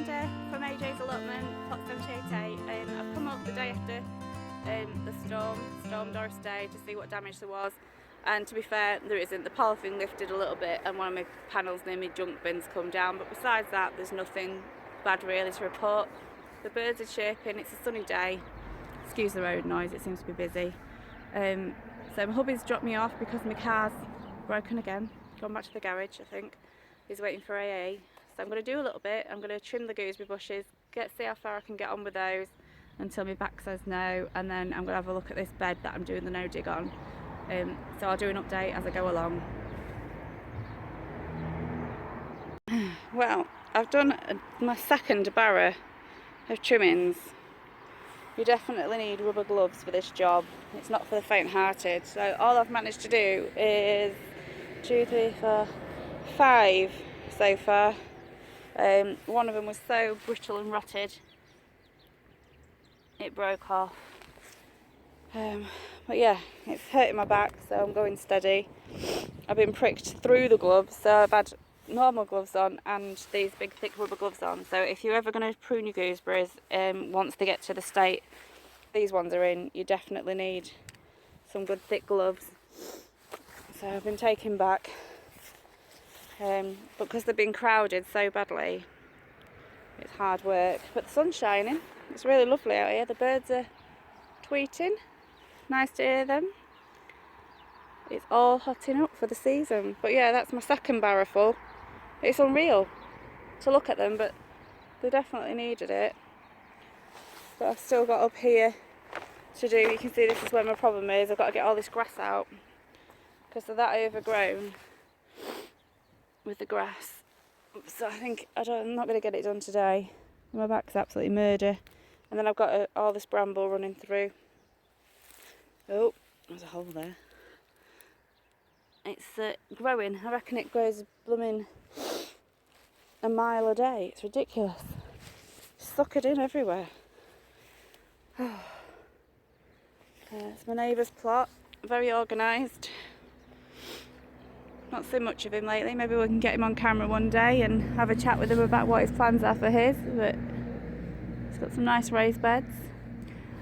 Amanda from AJ's Allotment, plot 788. I've come up the day after the storm Doris day, to see what damage there was, and to be fair, there isn't. The polythene lifted a little bit and one of my panels near my junk bins come down, but besides that there's nothing bad really to report. The birds are chirping, it's a sunny day. Excuse the road noise, it seems to be busy. So my hubby's dropped me off because my car's broken again. Gone back to the garage, I think. He's waiting for AA. So I'm going to do a little bit. I'm going to trim the gooseberry bushes, see how far I can get on with those until my back says no, and then I'm going to have a look at this bed that I'm doing the no dig on. So I'll do an update as I go along. Well, I've done my second barrow of trimmings. You definitely need rubber gloves for this job. It's not for the faint-hearted. So all I've managed to do is 2, 3, 4, 5 so far. One of them was so brittle and rotted it broke off. But yeah, it's hurting my back, so I'm going steady. I've been pricked through the gloves, so I've had normal gloves on and these big thick rubber gloves on. So if you're ever going to prune your gooseberries, once they get to the state these ones are in, you definitely need some good thick gloves. So I've been taken back, because they've been crowded so badly, it's hard work. But the sun's shining, it's really lovely out here. The birds are tweeting, nice to hear them. It's all hotting up for the season. But yeah, that's my second barrow full. It's unreal to look at them, but they definitely needed it. But I've still got up here to do. You can see this is where my problem is. I've got to get all this grass out because they're that overgrown with the grass. So I think I'm not going to get it done today. My back's absolutely murder. And then I've got all this bramble running through. Oh, there's a hole there. It's growing. I reckon it grows blooming a mile a day. It's ridiculous. It's suckered in everywhere. It's my neighbour's plot. Very organised. Not seen much of him lately. Maybe we can get him on camera one day and have a chat with him about what his plans are for his. But he's got some nice raised beds.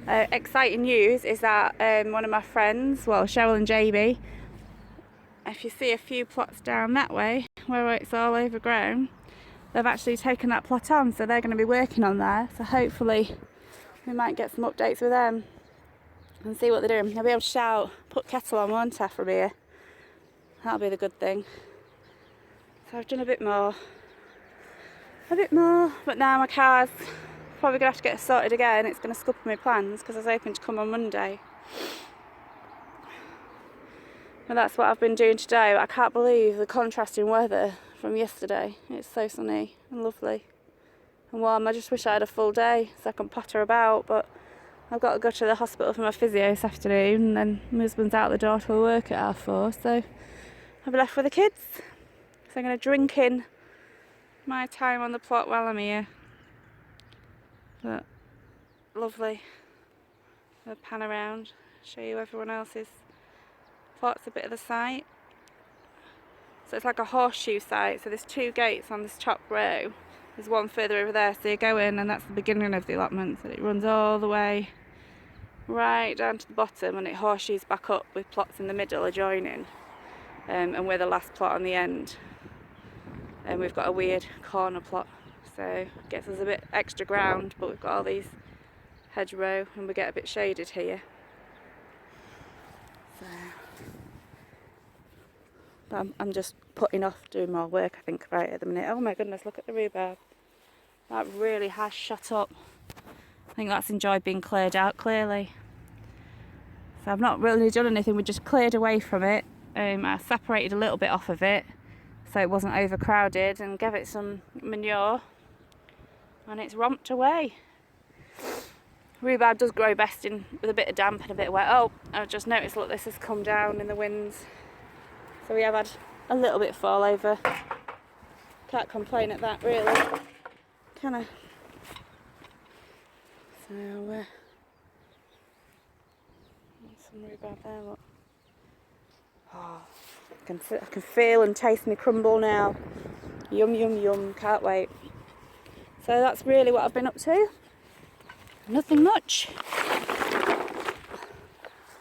Exciting news is that one of my friends, well, Cheryl and JB, if you see a few plots down that way where it's all overgrown, they've actually taken that plot on, so they're going to be working on there. So hopefully we might get some updates with them and see what they're doing. I'll be able to shout, put kettle on, won't I, from here? That'll be the good thing. So I've done a bit more, but now my car's probably going to have to get sorted again. It's going to scupper my plans because I was hoping to come on Monday. But that's what I've been doing today. I can't believe the contrasting weather from yesterday. It's so sunny and lovely and warm. I just wish I had a full day so I can potter about, but I've got to go to the hospital for my physio this afternoon, and then my husband's out the door to work at 4:30, so I'll be left with the kids. So I'm going to drink in my time on the plot while I'm here. But lovely. I'll pan around, show you everyone else's plot's a bit of the site. So it's like a horseshoe site, so there's 2 gates on this top row. There's one further over there, so you go in and that's the beginning of the allotment. So it runs all the way right down to the bottom and it horseshoes back up with plots in the middle adjoining. And we're the last plot on the end. And we've got a weird corner plot, so it gets us a bit extra ground, but we've got all these hedgerow and we get a bit shaded here. So, but I'm just putting off doing more work, I think, right at the minute. Oh my goodness, look at the rhubarb. That really has shut up. I think that's enjoyed being cleared out, clearly. So I've not really done anything, we just cleared away from it. I separated a little bit off of it so it wasn't overcrowded and gave it some manure, and it's romped away. Rhubarb does grow best with a bit of damp and a bit of wet. Oh, I've just noticed, look, this has come down in the winds. So we have had a little bit fall over. Can't complain at that, really, can I? So, some rhubarb there, look. Oh, I can feel and taste my crumble now. Yum, yum, yum, can't wait. So that's really what I've been up to. Nothing much.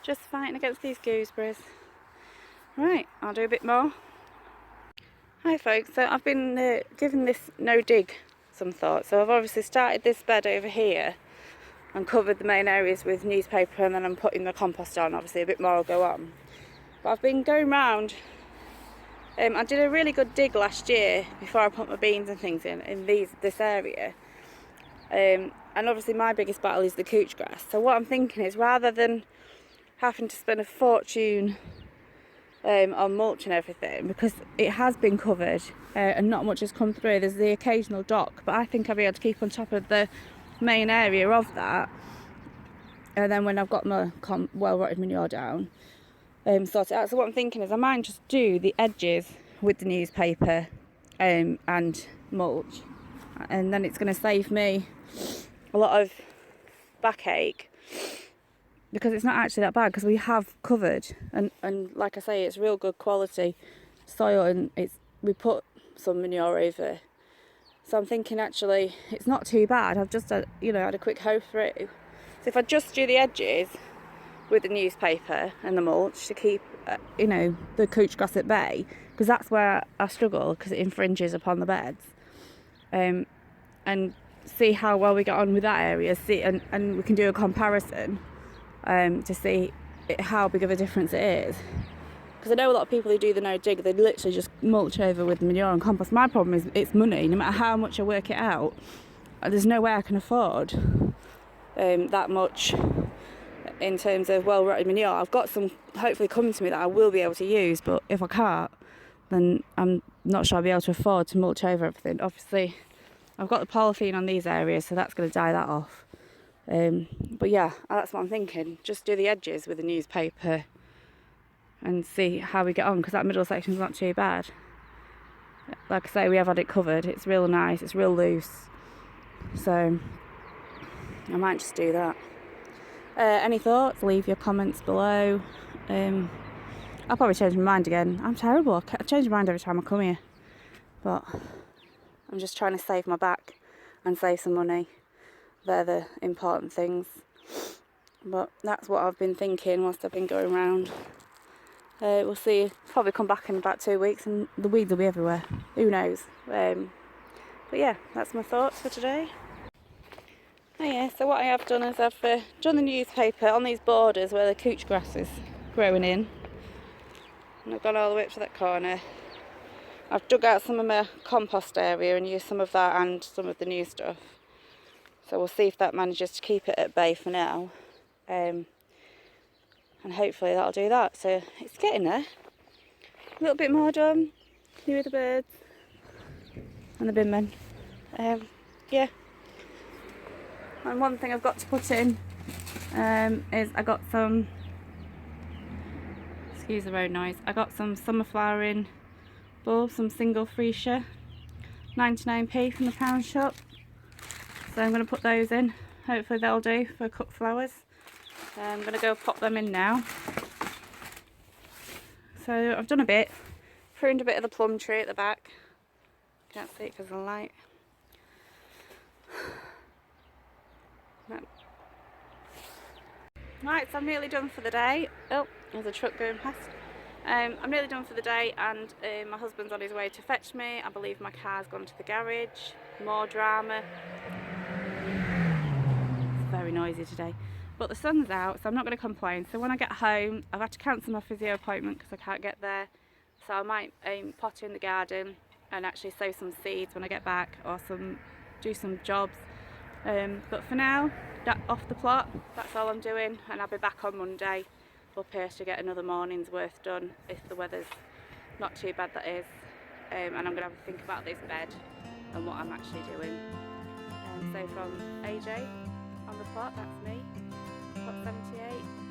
Just fighting against these gooseberries. Right, I'll do a bit more. Hi folks, so I've been giving this no dig some thought. So I've obviously started this bed over here and covered the main areas with newspaper, and then I'm putting the compost on. Obviously a bit more will go on. But I've been going round. I did a really good dig last year before I put my beans and things in this area. And obviously my biggest battle is the couch grass. So what I'm thinking is, rather than having to spend a fortune on mulch and everything, because it has been covered and not much has come through, there's the occasional dock, but I think I'll be able to keep on top of the main area of that, and then when I've got my well rotted manure down, sort it out. So what I'm thinking is I might just do the edges with the newspaper and mulch, and then it's going to save me a lot of backache, because it's not actually that bad, because we have covered, and like I say, it's real good quality soil, and we put some manure over. So I'm thinking actually it's not too bad. I've just had a quick hoe through. So if I just do the edges with the newspaper and the mulch to keep the couch grass at bay, because that's where I struggle, because it infringes upon the beds, and see how well we get on with that area, and we can do a comparison to see how big of a difference it is. Because I know a lot of people who do the no dig, they literally just mulch over with manure and compost. My problem is it's money. No matter how much I work it out, there's no way I can afford that much in terms of well rotted manure. I've got some hopefully coming to me that I will be able to use, but if I can't, then I'm not sure I'll be able to afford to mulch over everything. Obviously I've got the polythene on these areas, so that's going to dye that off. But yeah, that's what I'm thinking. Just do the edges with the newspaper and see how we get on, because that middle section's not too bad. Like I say, we have had it covered. It's real nice, it's real loose. So I might just do that. Any thoughts? Leave your comments below. I'll probably change my mind again. I'm terrible. I change my mind every time I come here. But I'm just trying to save my back and save some money. They're the important things. But that's what I've been thinking whilst I've been going around. We'll see. Probably come back in about 2 weeks and the weeds will be everywhere. Who knows? But yeah, that's my thoughts for today. Oh yeah, so what I have done is I've done the newspaper on these borders where the couch grass is growing in. And I've gone all the way up to that corner. I've dug out some of my compost area and used some of that and some of the new stuff. So we'll see if that manages to keep it at bay for now. And hopefully that'll do that. So it's getting there. A little bit more done. Here with the birds and the bin men. Yeah. And one thing I've got to put in is I got some, excuse the road noise, I got some summer flowering bulbs, some single freesia, 99p from the pound shop. So I'm going to put those in. Hopefully they'll do for cut flowers. I'm going to go pop them in now. So I've done a bit, pruned a bit of the plum tree at the back. Can't see it because of the light. Right, so I'm nearly done for the day. Oh, there's a truck going past. I'm nearly done for the day, and my husband's on his way to fetch me. I believe my car's gone to the garage. More drama. It's very noisy today. But the sun's out, so I'm not going to complain. So when I get home, I've had to cancel my physio appointment because I can't get there. So I might pot in the garden and actually sow some seeds when I get back, or do some jobs. But for now, off the plot, that's all I'm doing, and I'll be back on Monday up here to get another morning's worth done if the weather's not too bad, that is. And I'm going to have a think about this bed and what I'm actually doing. So from AJ on the plot, that's me, plot 78.